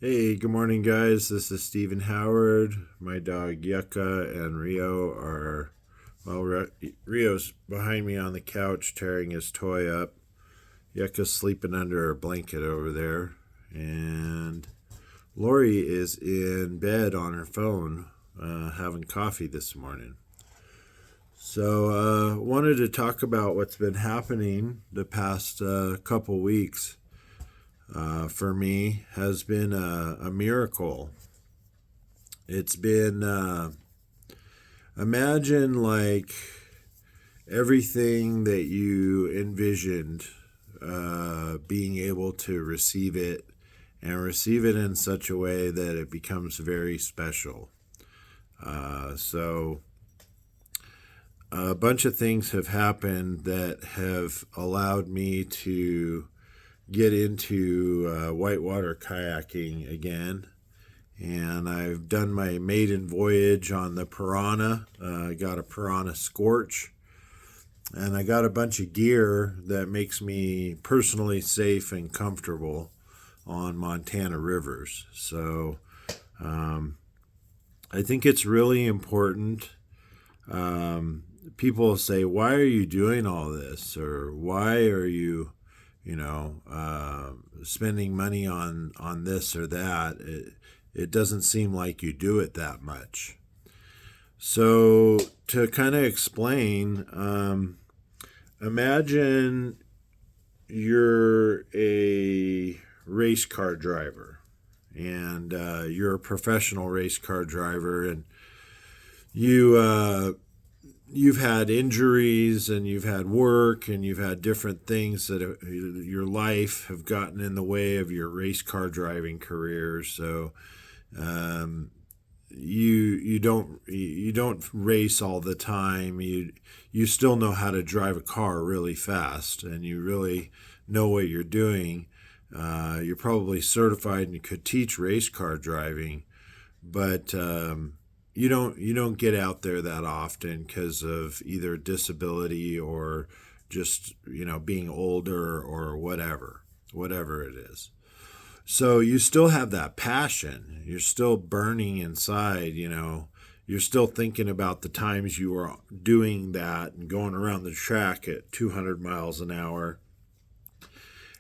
Hey, good morning, guys. This is Stephen Howard. My dog Yucca and Rio are, Rio's behind me on the couch tearing his toy up. Yucca's sleeping under a blanket over there. And Lori is in bed on her phone having coffee this morning. So, wanted to talk about what's been happening the past couple weeks. For me has been a miracle. It's been imagine like everything that you envisioned, being able to receive it and receive it in such a way that it becomes very special. So a bunch of things have happened that have allowed me to get into whitewater kayaking again. And I've done my maiden voyage on the Piranha. I got a Piranha Scorch. And I got a bunch of gear that makes me personally safe and comfortable on Montana rivers. So I think it's really important. People say, why are you doing all this? Or why are you spending money on this or that? It doesn't seem like you do it that much. So to kind of explain, imagine you're a race car driver, and you're a professional race car driver, and you've had injuries and you've had work and you've had different things that your life have gotten in the way of your race car driving career. So you don't race all the time. You still know how to drive a car really fast, and you really know what you're doing. You're probably certified and you could teach race car driving, but you don't get out there that often because of either disability or just being older or whatever it is. So you still have that passion. You're still burning inside. You're still thinking about the times you were doing that and going around the track at 200 miles an hour.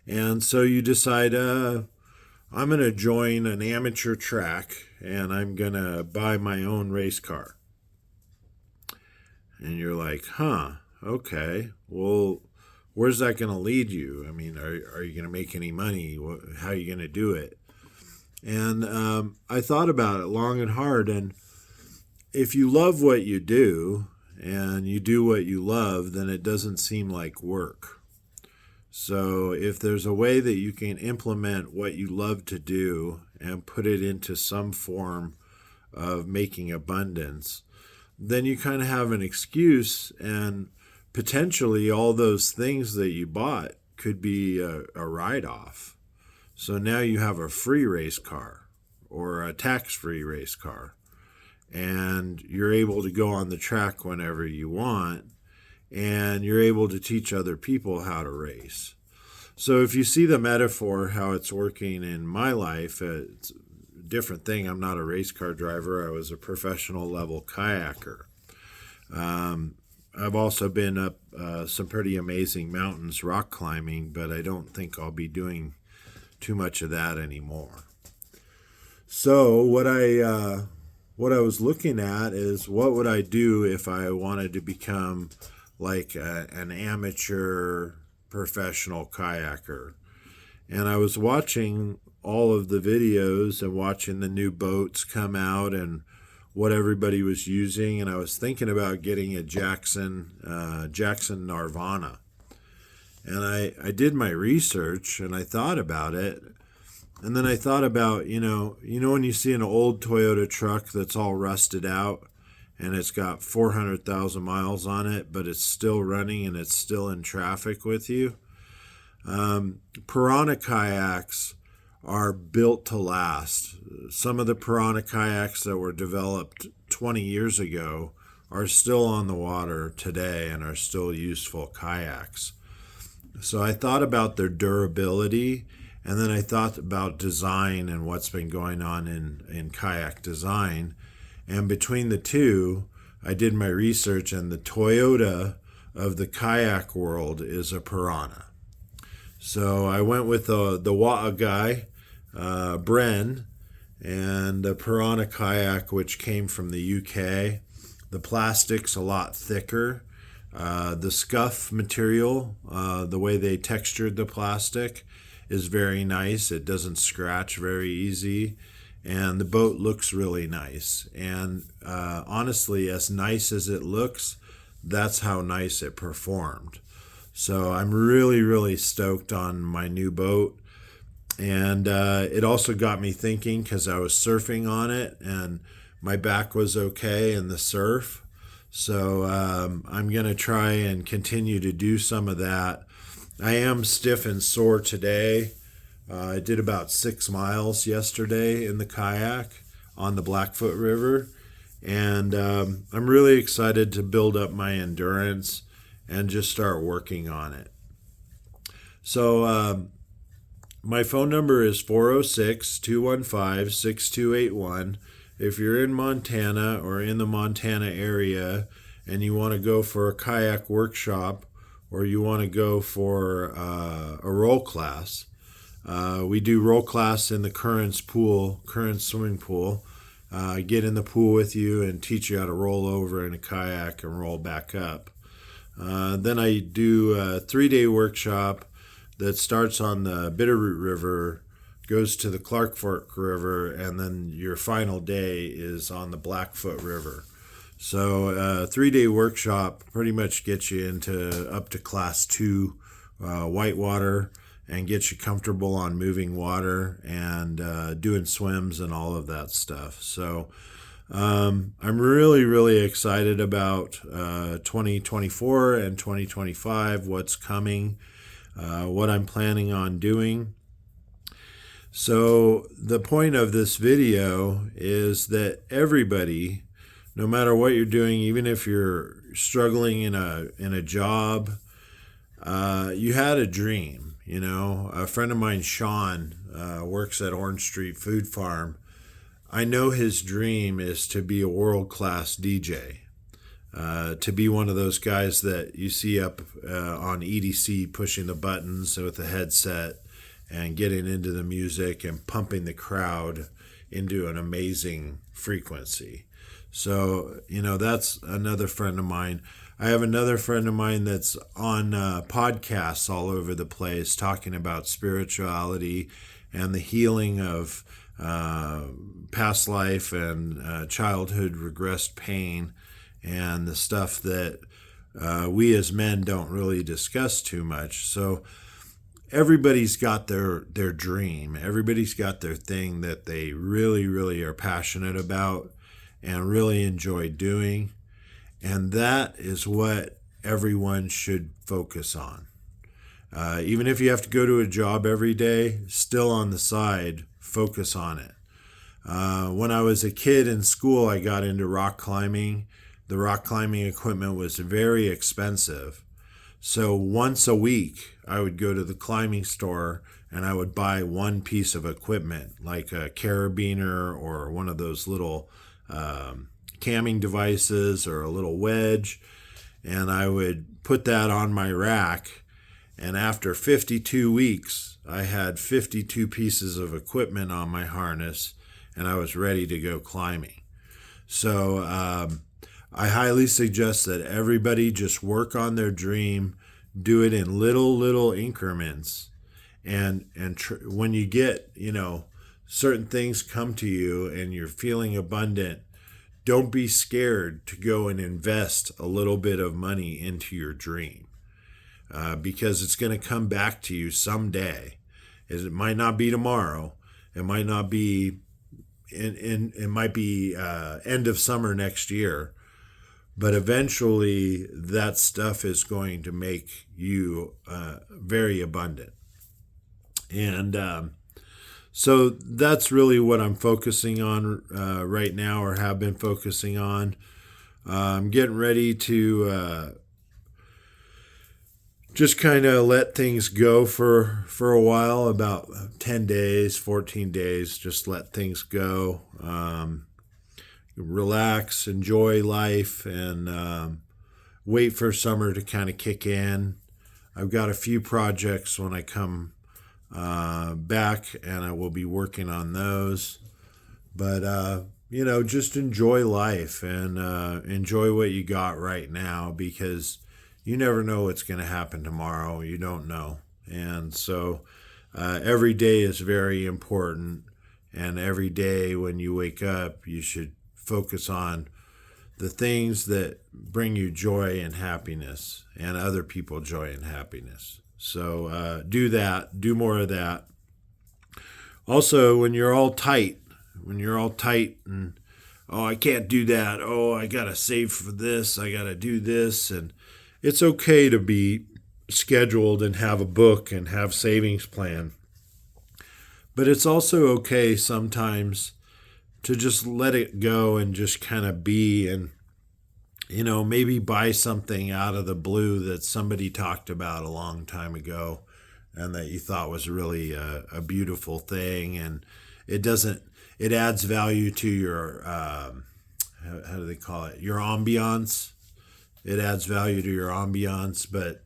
And so you decide, I'm going to join an amateur track and I'm going to buy my own race car. And you're like, okay, well, where's that going to lead you? I mean, are you going to make any money? How are you going to do it? And I thought about it long and hard. And if you love what you do and you do what you love, then it doesn't seem like work. So if there's a way that you can implement what you love to do and put it into some form of making abundance, then you kind of have an excuse, and potentially all those things that you bought could be a write-off. So now you have a free race car or a tax-free race car, and you're able to go on the track whenever you want, and you're able to teach other people how to race. So if you see the metaphor, how it's working in my life, it's a different thing. I'm not a race car driver. I was a professional level kayaker. I've also been up some pretty amazing mountains rock climbing, but I don't think I'll be doing too much of that anymore. So what I was looking at is, what would I do if I wanted to become like an amateur professional kayaker? And I was watching all of the videos and watching the new boats come out and what everybody was using, and I was thinking about getting a Jackson Nirvana. And I did my research and I thought about it. And then I thought about, when you see an old Toyota truck that's all rusted out and it's got 400,000 miles on it, but it's still running and it's still in traffic with you. Piranha kayaks are built to last. Some of the Piranha kayaks that were developed 20 years ago are still on the water today and are still useful kayaks. So I thought about their durability And then I thought about design and what's been going on in kayak design. And between the two, I did my research, and the Toyota of the kayak world is a Piranha. So I went with the Wa'a guy, Bren, and the Piranha kayak, which came from the UK. The plastic's a lot thicker. The scuff material, the way they textured the plastic, is very nice. It doesn't scratch very easy, and the boat looks really nice. And honestly, as nice as it looks, that's how nice it performed. So I'm really, really stoked on my new boat. And it also got me thinking, because I was surfing on it and my back was okay in the surf. So I'm going to try and continue to do some of that. I am stiff and sore today. I did about 6 miles yesterday in the kayak on the Blackfoot River. And I'm really excited to build up my endurance and just start working on it. So my phone number is 406-215-6281. If you're in Montana or in the Montana area and you want to go for a kayak workshop, or you want to go for a roll class, we do roll class in the Currents swimming pool. Get in the pool with you and teach you how to roll over in a kayak and roll back up. Then I do a 3-day workshop that starts on the Bitterroot River, goes to the Clark Fork River, and then your final day is on the Blackfoot River. So a 3-day workshop pretty much gets you into up to class 2 whitewater, and gets you comfortable on moving water and doing swims and all of that stuff. So I'm really, really excited about 2024 and 2025, what's coming, what I'm planning on doing. So the point of this video is that everybody, no matter what you're doing, even if you're struggling in a job, you had a dream. You know, a friend of mine, Sean, works at Orange Street Food Farm. I know his dream is to be a world-class DJ, to be one of those guys that you see up on EDC pushing the buttons with a headset and getting into the music and pumping the crowd into an amazing frequency. So, you know, that's another friend of mine. I have another friend of mine that's on podcasts all over the place talking about spirituality and the healing of past life and childhood regressed pain, and the stuff that we as men don't really discuss too much. So everybody's got their dream. Everybody's got their thing that they really, really are passionate about and really enjoy doing. And that is what everyone should focus on. Even if you have to go to a job every day, still on the side, focus on it. When I was a kid in school, I got into rock climbing. The rock climbing equipment was very expensive. So once a week, I would go to the climbing store and I would buy one piece of equipment, like a carabiner or one of those little camming devices or a little wedge, and I would put that on my rack, and after 52 weeks I had 52 pieces of equipment on my harness and I was ready to go climbing. So I highly suggest that everybody just work on their dream, do it in little increments, and when you get, you know, certain things come to you and you're feeling abundant, don't be scared to go and invest a little bit of money into your dream, because it's going to come back to you someday. It might not be tomorrow. It might not be it might be end of summer next year, but eventually that stuff is going to make you very abundant. And so that's really what I'm focusing on right now, or have been focusing on. I'm getting ready to just kind of let things go for a while, about 10 days, 14 days. Just let things go. Relax, enjoy life, and wait for summer to kind of kick in. I've got a few projects when I come back, and I will be working on those. But just enjoy life and enjoy what you got right now, because you never know what's going to happen tomorrow. You don't know. And so every day is very important. And every day when you wake up, you should focus on the things that bring you joy and happiness, and other people joy and happiness. So do that. Do more of that. Also, when you're all tight and, oh, I can't do that. Oh, I got to save for this. I got to do this. And it's okay to be scheduled and have a book and have savings plan. But it's also okay sometimes to just let it go and just kind of be, and maybe buy something out of the blue that somebody talked about a long time ago and that you thought was really a beautiful thing. And it adds value to your, how do they call it? Your ambiance. It adds value to your ambiance, but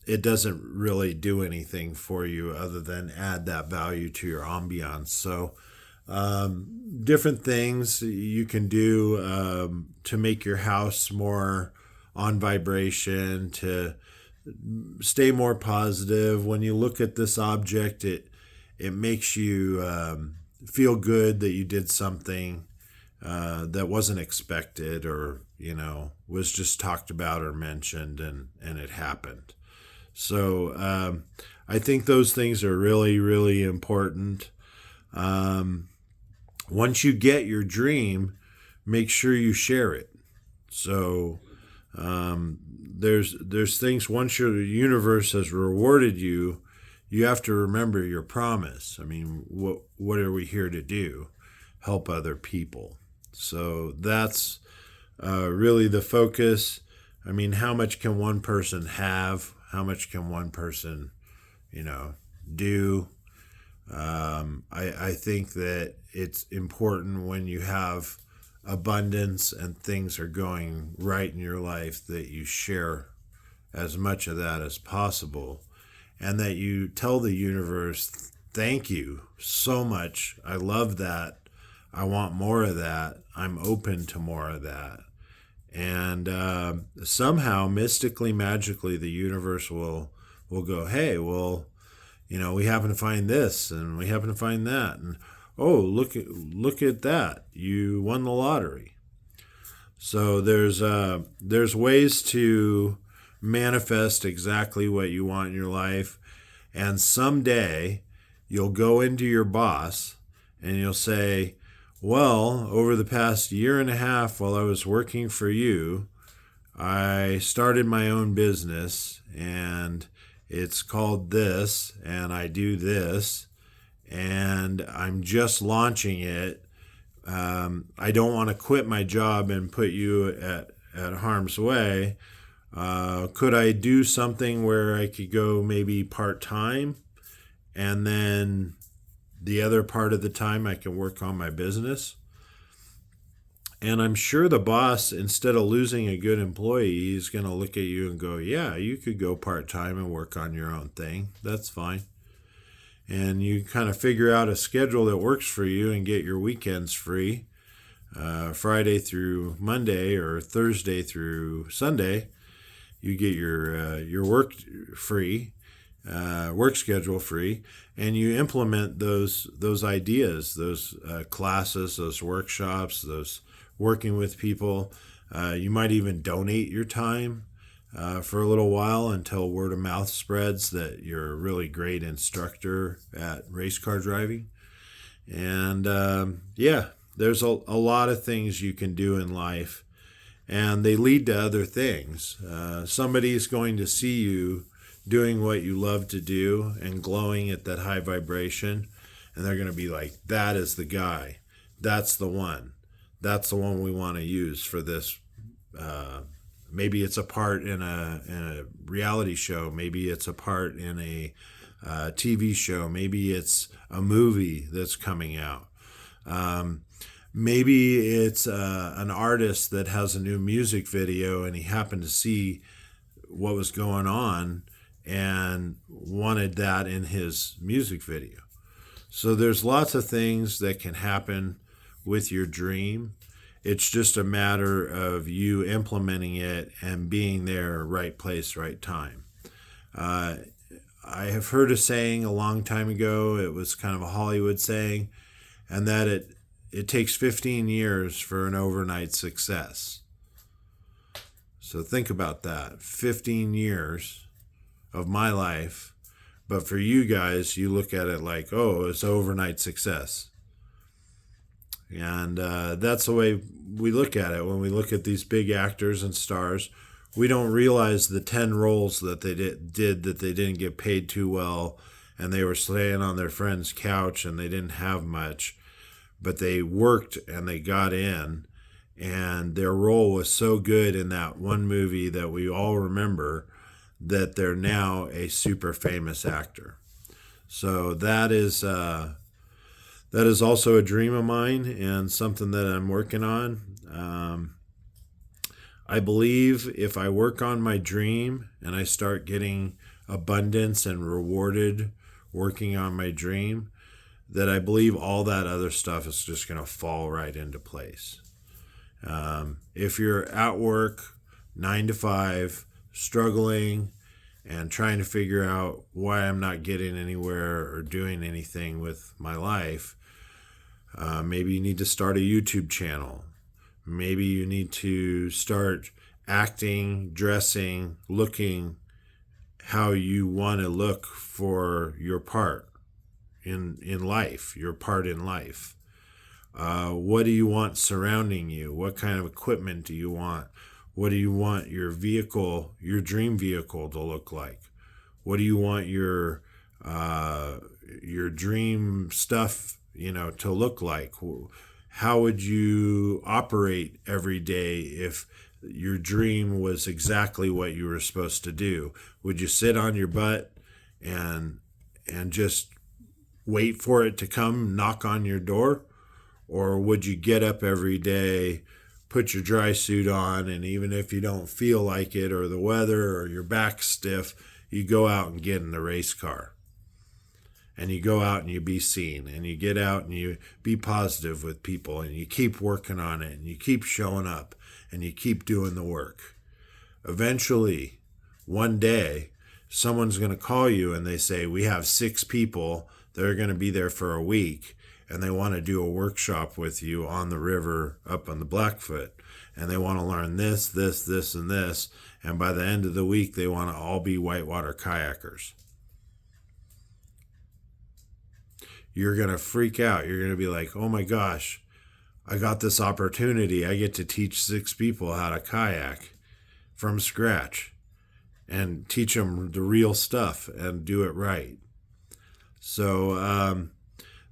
it doesn't really do anything for you other than add that value to your ambiance. So different things you can do to make your house more on vibration, to stay more positive. When you look at this object, it makes you feel good that you did something that wasn't expected, or was just talked about or mentioned, and it happened. So I think those things are really, really important. Once you get your dream, make sure you share it. So there's things, once your universe has rewarded you, you have to remember your promise. I mean, what are we here to do? Help other people. So that's really the focus. I mean, how much can one person have? How much can one person, do? I think that it's important when you have abundance and things are going right in your life that you share as much of that as possible, and that you tell the universe, thank you so much. I love that. I want more of that. I'm open to more of that. And somehow, mystically, magically, the universe will go, hey, well, we happen to find this, and we happen to find that, and oh, look at that, you won the lottery. So there's ways to manifest exactly what you want in your life, and someday you'll go into your boss and you'll say, well, over the past year and a half while I was working for you, I started my own business, and it's called this, and I do this, and I'm just launching it. I don't want to quit my job and put you at harm's way. Could I do something where I could go maybe part-time, and then the other part of the time I can work on my business? And I'm sure the boss, instead of losing a good employee, is going to look at you and go, yeah, you could go part-time and work on your own thing. That's fine. And you kind of figure out a schedule that works for you and get your weekends free, Friday through Monday or Thursday through Sunday. You get your work free, work schedule free, and you implement those ideas, those classes, those workshops, those working with people. You might even donate your time for a little while until word of mouth spreads that you're a really great instructor at race car driving. And there's a lot of things you can do in life, and they lead to other things. Somebody's going to see you doing what you love to do and glowing at that high vibration, and they're going to be like, that is the guy. That's the one. That's the one we want to use for this Maybe it's a part in a reality show. Maybe it's a part in a TV show. Maybe it's a movie that's coming out. Maybe it's an artist that has a new music video and he happened to see what was going on and wanted that in his music video. So there's lots of things that can happen with your dream. It's just a matter of you implementing it and being there, right place, right time. I have heard a saying a long time ago. It was kind of a Hollywood saying, and that it takes 15 years for an overnight success. So think about that. 15 years of my life. But for you guys, you look at it like, oh, it's overnight success. And that's the way we look at it. When we look at these big actors and stars, we don't realize the 10 roles that they did that they didn't get paid too well, and they were staying on their friend's couch and they didn't have much, but they worked and they got in, and their role was so good in that one movie that we all remember that they're now a super famous actor. So that is also a dream of mine and something that I'm working on. I believe if I work on my dream and I start getting abundance and rewarded working on my dream, that I believe all that other stuff is just going to fall right into place. If you're at work 9 to 5, struggling and trying to figure out why I'm not getting anywhere or doing anything with my life, maybe you need to start a YouTube channel. Maybe you need to start acting, dressing, looking how you want to look for your part in life, your part in life. What do you want surrounding you? What kind of equipment do you want? What do you want your vehicle, your dream vehicle, to look like? What do you want your dream stuff, to look like? How would you operate every day if your dream was exactly what you were supposed to do? Would you sit on your butt and just wait for it to come knock on your door? Or would you get up every day, put your dry suit on, and even if you don't feel like it or the weather or your back's stiff, you go out and get in the race car? And you go out and you be seen, and you get out and you be positive with people, and you keep working on it, and you keep showing up, and you keep doing the work. Eventually, one day, someone's going to call you and they say, we have 6 people that are going to be there for a week, and they want to do a workshop with you on the river up on the Blackfoot, and they want to learn this, this, this, and this, and by the end of the week, they want to all be whitewater kayakers. You're going to freak out. You're going to be like, oh my gosh, I got this opportunity. I get to teach 6 people how to kayak from scratch and teach them the real stuff and do it right. So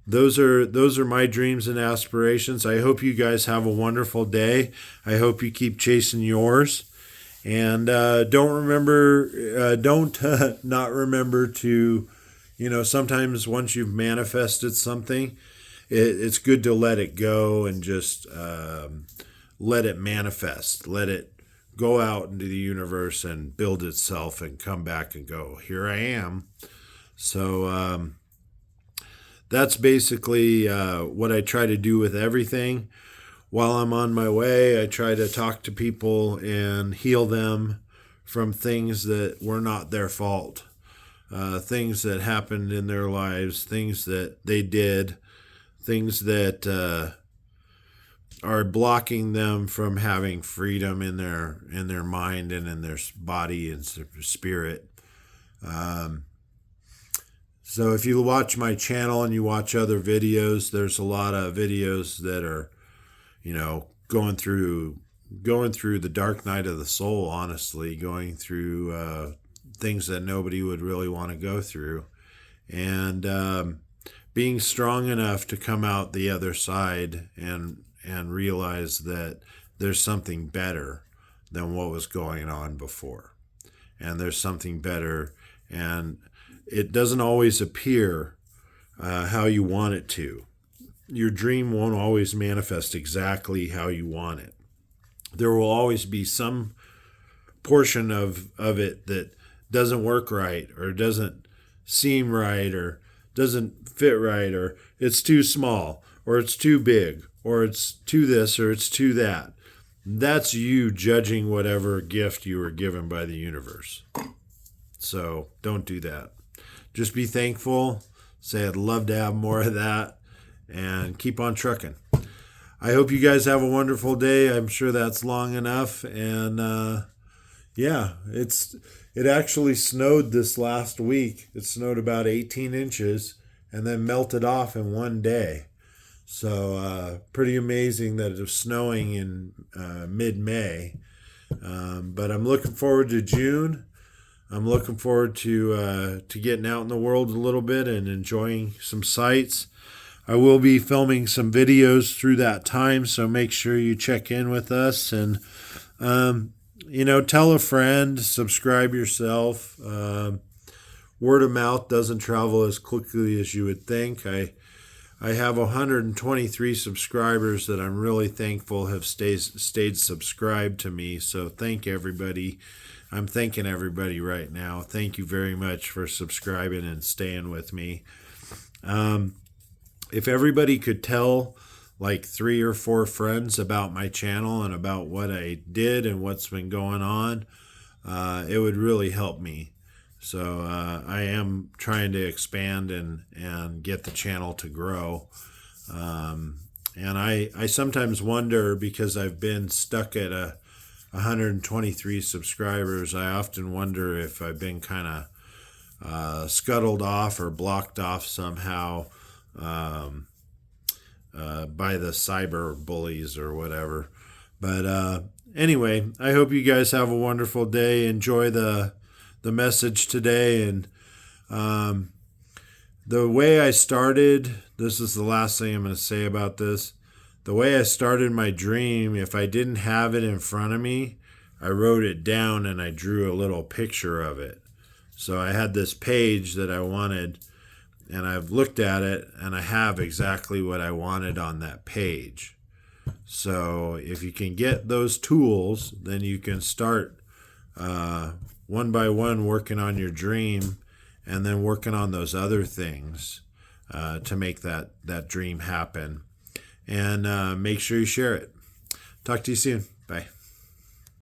those are my dreams and aspirations. I hope you guys have a wonderful day. I hope you keep chasing yours. And don't not remember to, sometimes once you've manifested something, it's good to let it go and just let it manifest. Let it go out into the universe and build itself and come back and go, here I am. So that's basically what I try to do with everything. While I'm on my way, I try to talk to people and heal them from things that were not their fault. Things that happened in their lives, things that they did, things that are blocking them from having freedom in their mind and in their body and spirit. So if you watch my channel and you watch other videos, there's a lot of videos that are, going through the dark night of the soul, honestly, going through things that nobody would really want to go through, and being strong enough to come out the other side and realize that there's something better than what was going on before. And there's something better. And it doesn't always appear how you want it to. Your dream won't always manifest exactly how you want it. There will always be some portion of it that doesn't work right, or doesn't seem right, or doesn't fit right, or it's too small, or it's too big, or it's too this, or it's too that. That's you judging whatever gift you were given by the universe. So don't do that. Just be thankful. Say, I'd love to have more of that, and keep on trucking. I hope you guys have a wonderful day. I'm sure that's long enough. And yeah, it actually snowed this last week. It snowed about 18 inches and then melted off in one day. So pretty amazing that it was snowing in mid-May. But I'm looking forward to June. I'm looking forward to getting out in the world a little bit and enjoying some sights. I will be filming some videos through that time, so make sure you check in with us. And, tell a friend, subscribe yourself. Word of mouth doesn't travel as quickly as you would think. I have 123 subscribers that I'm really thankful have stayed subscribed to me. So thank everybody. I'm thanking everybody right now. Thank you very much for subscribing and staying with me. If everybody could tell like 3 or 4 friends about my channel and about what I did and what's been going on, it would really help me. So I am trying to expand and get the channel to grow. And I sometimes wonder, because I've been stuck at 123 subscribers, I often wonder if I've been kind of scuttled off or blocked off somehow by the cyber bullies or whatever. But anyway, I hope you guys have a wonderful day. Enjoy the message today. And the way I started, this is the last thing I'm going to say about this. The way I started my dream, if I didn't have it in front of me, I wrote it down and I drew a little picture of it. So I had this page that I wanted, and I've looked at it, and I have exactly what I wanted on that page. So if you can get those tools, then you can start one by one working on your dream, and then working on those other things to make that dream happen. And make sure you share it. Talk to you soon. Bye.